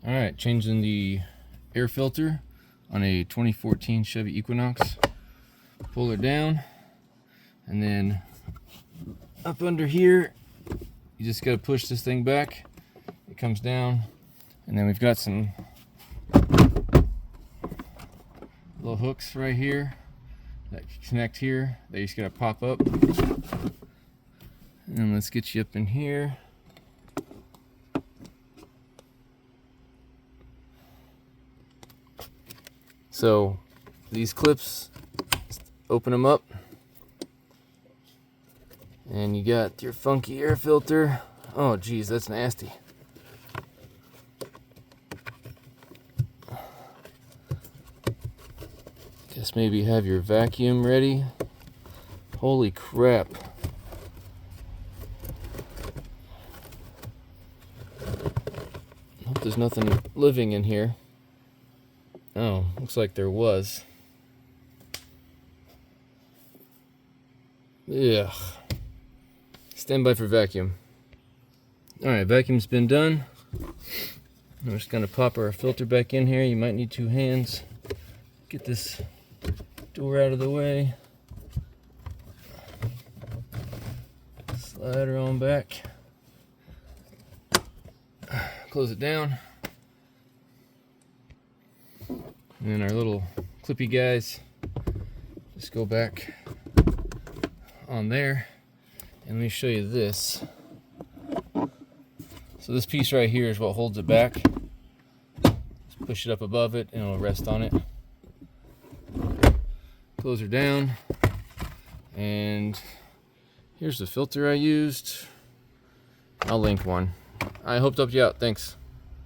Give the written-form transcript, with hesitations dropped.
All right, changing the air filter on a 2014 Chevy Equinox. Pull her down, and then up under here, you just gotta push this thing back. It comes down, and then we've got some little hooks right here that connect here. They just gotta pop up. And let's get you up in here. So these clips, open them up, and you got your funky air filter. Oh geez, that's nasty. Guess maybe have your vacuum ready. Holy crap. Hope there's nothing living in here. Oh, looks like there was. Ugh. Stand by for vacuum. Alright, vacuum's been done. I'm just going to pop our filter back in here. You might need two hands. Get this door out of the way. Slide her on back. Close it down. And then our little clippy guys just go back on there. And let me show you this. So this piece right here is what holds it back. Just push it up above it and it'll rest on it. Close her down. And here's the filter I used. I'll link one. I hope to help you out. Thanks.